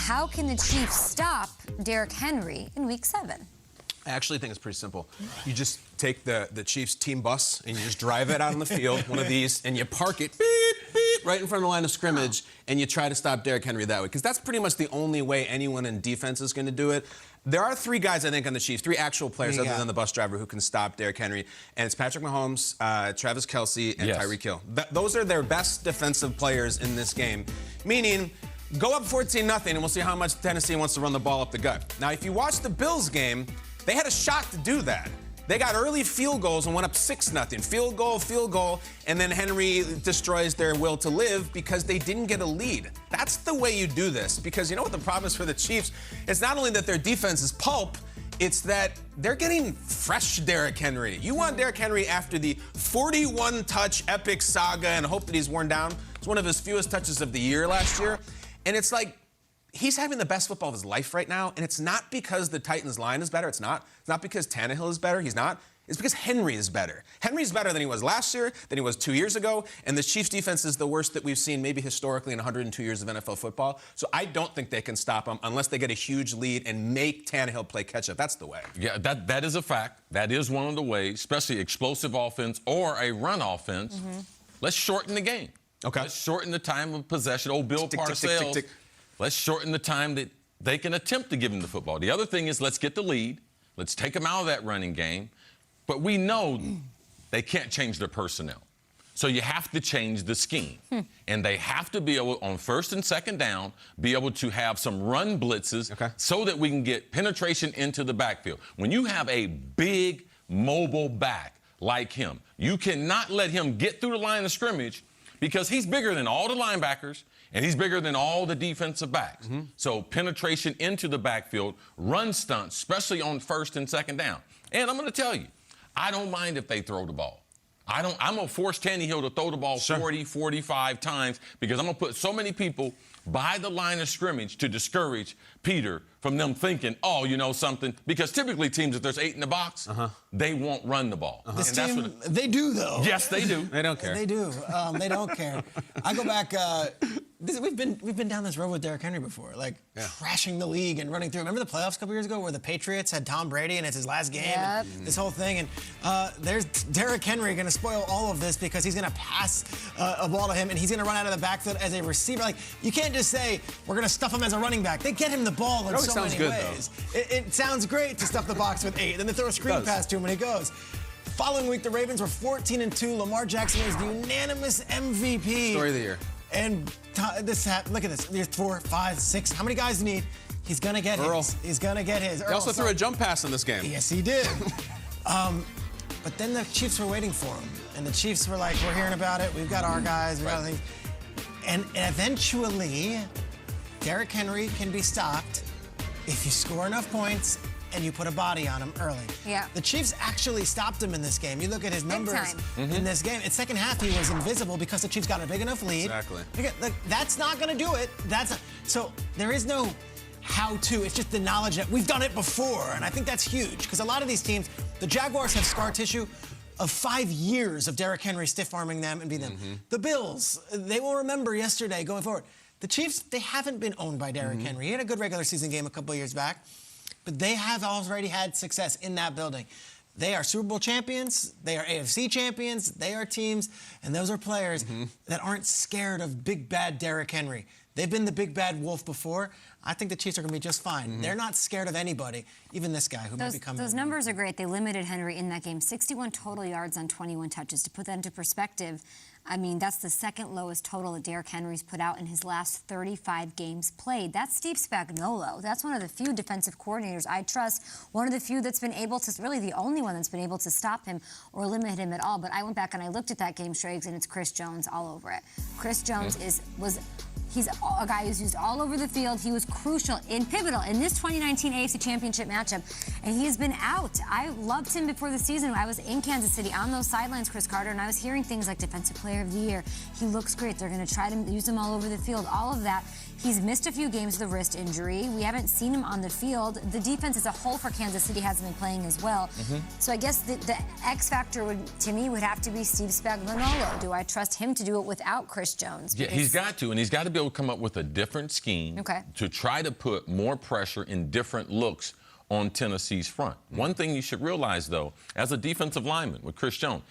how can the Chiefs stop Derrick Henry in Week 7? I actually think it's pretty simple. You just take the Chiefs team bus and you just drive it out on the field, one of these, and you park it beep, beep, right in front of the line of scrimmage, and you try to stop Derrick Henry that way. Because that's pretty much the only way anyone in defense is going to do it. There are 3 guys, I think, on the Chiefs, 3 actual players other than the bus driver who can stop Derrick Henry. And it's Patrick Mahomes, Travis Kelce, and Tyreek Hill. Those are their best defensive players in this game. Meaning, go up 14-0, and we'll see how much Tennessee wants to run the ball up the gut. Now, if you watch the Bills game, they had a shot to do that. They got early field goals and went up 6-0. Field goal, and then Henry destroys their will to live because they didn't get a lead. That's the way you do this, because you know what the problem is for the Chiefs? It's not only that their defense is pulp, it's that they're getting fresh Derrick Henry. You want Derrick Henry after the 41-touch epic saga and hope that he's worn down. It's one of his fewest touches of the year last year. And it's like, he's having the best football of his life right now, and it's not because the Titans' line is better. It's not because Tannehill is better. He's not. It's because Henry is better. Henry's better than he was last year, than he was 2 years ago, and the Chiefs' defense is the worst that we've seen maybe historically in 102 years of NFL football. So I don't think they can stop him unless they get a huge lead and make Tannehill play catch-up. That's the way. Yeah, that is a fact. That is one of the ways, especially explosive offense or a run offense. Let's shorten the game. Okay. Let's shorten the time of possession. Old Bill Parcells. Let's shorten the time that they can attempt to give him the football. The other thing is, let's get the lead. Let's take them out of that running game. But we know they can't change their personnel. So you have to change the scheme. And they have to be able, on first and second down, be able to have some run blitzes so that we can get penetration into the backfield. When you have a big, mobile back like him, you cannot let him get through the line of scrimmage because he's bigger than all the linebackers, and he's bigger than all the defensive backs. So penetration into the backfield, run stunts, especially on first and second down. And I'm going to tell you, I don't mind if they throw the ball. I'm going to force Tannehill to throw the ball 40, 45 times because I'm going to put so many people by the line of scrimmage to discourage Peter from them thinking, oh, you know something. Because typically teams, if there's 8 in the box, they won't run the ball. This team, they do, though. Yes, they do. They don't care. They do. They don't care. I go back. We've been down this road with Derrick Henry before, like crashing the league and running through. Remember the playoffs a couple years ago where the Patriots had Tom Brady and it's his last game? And this whole thing. And there's Derrick Henry going to spoil all of this because he's going to pass a ball to him and he's going to run out of the backfield as a receiver. Like, you can't just say, we're going to stuff him as a running back. They get him the ball in so many ways. It sounds great to stuff the box with 8. Then they throw a screen pass to him and he goes. Following week, the Ravens were 14-2. Lamar Jackson was the unanimous MVP. Story of the year. And look at this. There's 4, 5, 6. How many guys do you need? He's going to get his. He's going to get his. He also threw a jump pass in this game. Yes, he did. But then the Chiefs were waiting for him. And the Chiefs were like, we're hearing about it. We've got our guys. We got things. And eventually, Derrick Henry can be stopped if you score enough points and you put a body on him early. Yeah. The Chiefs actually stopped him in this game. You look at his numbers in this game. In second half, he was invisible because the Chiefs got a big enough lead. Exactly. That's not going to do it. So there is no how-to. It's just the knowledge that we've done it before. And I think that's huge because a lot of these teams, the Jaguars have scar tissue of 5 years of Derrick Henry stiff-arming them and beating them. The Bills, they will remember yesterday going forward. The Chiefs, they haven't been owned by Derrick Henry. He had a good regular season game a couple of years back. But they have already had success in that building. They are Super Bowl champions. They are AFC champions. They are teams, and those are players that aren't scared of big, bad Derrick Henry. They've been the big, bad wolf before. I think the Chiefs are going to be just fine. They're not scared of anybody, even this guy who might be coming. Those numbers are great. They limited Henry in that game. 61 total yards on 21 touches. To put that into perspective, I mean, that's the second lowest total that Derrick Henry's put out in his last 35 games played. That's Steve Spagnuolo. That's one of the few defensive coordinators I trust. One of the few that's been able to, really the only one that's been able to stop him or limit him at all. But I went back and I looked at that game, Shregs, and it's Chris Jones all over it. Chris Jones he's a guy who's used all over the field. He was crucial and pivotal in this 2019 AFC Championship matchup, and he has been out. I loved him before the season. I was in Kansas City on those sidelines, Chris Carter, and I was hearing things like Defensive Player of the Year. He looks great. They're going to try to use him all over the field, all of that. He's missed a few games with a wrist injury. We haven't seen him on the field. The defense as a whole for Kansas City hasn't been playing as well. So I guess the X factor to me would have to be Steve Spagnuolo. Do I trust him to do it without Chris Jones? Yeah, he's got to, and he's got to be able to come up with a different scheme to try to put more pressure in different looks on Tennessee's front. One thing you should realize, though, as a defensive lineman with Chris Jones,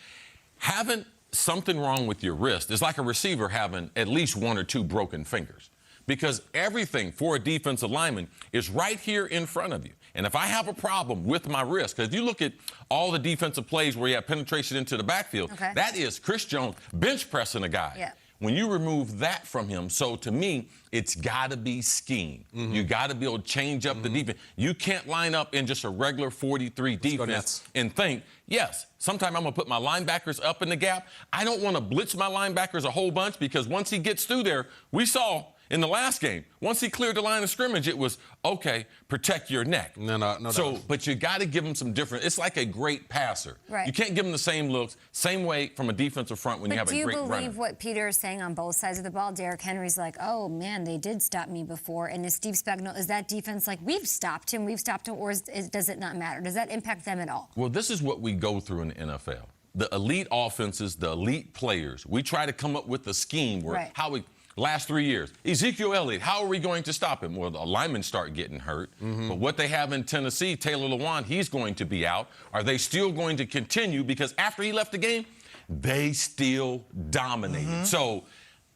having something wrong with your wrist is like a receiver having at least 1 or 2 broken fingers, because everything for a defensive lineman is right here in front of you. And if I have a problem with my wrist, because if you look at all the defensive plays where you have penetration into the backfield, that is Chris Jones bench pressing a guy. Yeah. When you remove that from him, so to me, it's got to be scheme. You got to be able to change up the defense. You can't line up in just a regular 43 defense and think, yes, sometime I'm going to put my linebackers up in the gap. I don't want to blitz my linebackers a whole bunch, because once he gets through there, we saw in the last game, once he cleared the line of scrimmage, it was, okay, protect your neck. No. So, but you got to give him some different. It's like a great passer. Right. You can't give him the same looks, same way from a defensive front when you have a great runner. Do you believe what Peter is saying on both sides of the ball? Derrick Henry's like, oh, man, they did stop me before. And is Steve Spagnuolo, is that defense like, we've stopped him, or does it not matter? Does that impact them at all? Well, this is what we go through in the NFL. The elite offenses, the elite players, we try to come up with a scheme where how we... Last 3 years, Ezekiel Elliott, how are we going to stop him? Well, the linemen start getting hurt. But what they have in Tennessee, Taylor Lewan, he's going to be out. Are they still going to continue? Because after he left the game, they still dominated. So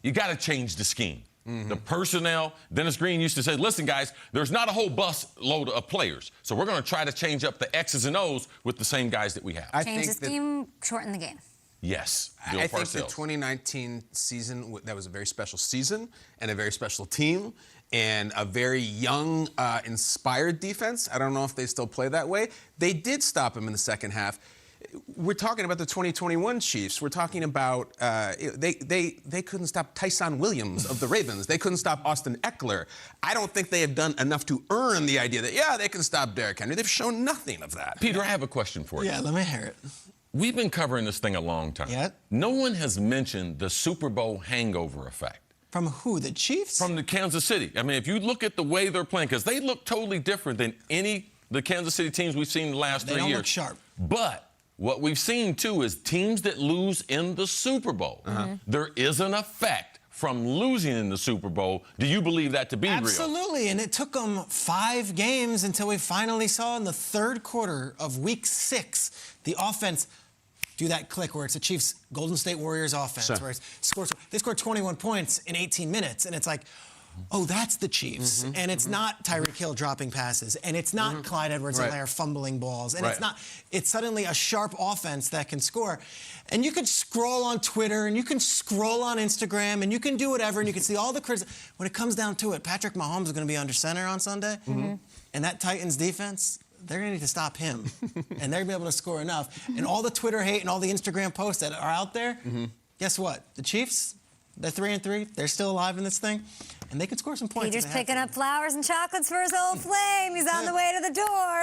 you got to change the scheme. The personnel, Dennis Green used to say, listen, guys, there's not a whole bus load of players. So we're going to try to change up the X's and O's with the same guys that we have. Change the scheme, shorten the game. Yes. I think the 2019 season, that was a very special season and a very special team and a very young, inspired defense. I don't know if they still play that way. They did stop him in the second half. We're talking about the 2021 Chiefs. We're talking about they couldn't stop Tyson Williams of the Ravens. They couldn't stop Austin Eckler. I don't think they have done enough to earn the idea that, yeah, they can stop Derrick Henry. They've shown nothing of that. Peter, I have a question for you. Yeah, let me hear it. We've been covering this thing a long time. Yeah. No one has mentioned the Super Bowl hangover effect. From who? The Chiefs? From the Kansas City. I mean, if you look at the way they're playing, because they look totally different than the Kansas City teams we've seen in the last 3 years. They don't look sharp. But what we've seen, too, is teams that lose in the Super Bowl. There is an effect from losing in the Super Bowl. Do you believe that to be real? Absolutely, and it took them 5 games until we finally saw in the third quarter of Week 6 the offense do that click where it's the Chiefs' Golden State Warriors offense, where they scored 21 points in 18 minutes, and it's like, oh, that's the Chiefs. And it's not Tyreek Hill dropping passes, and it's not Clyde Edwards-Helaire fumbling balls, and it's suddenly a sharp offense that can score. And you can scroll on Twitter, and you can scroll on Instagram, and you can do whatever, and you can see all the criticism. When it comes down to it, Patrick Mahomes is going to be under center on Sunday, and that Titans defense, they're going to need to stop him, and they're going to be able to score enough. And all the Twitter hate and all the Instagram posts that are out there, guess what? The Chiefs, they're 3-3. They're still alive in this thing, and they can score some points. Peter's picking up flowers and chocolates for his old flame. He's on the way to the door.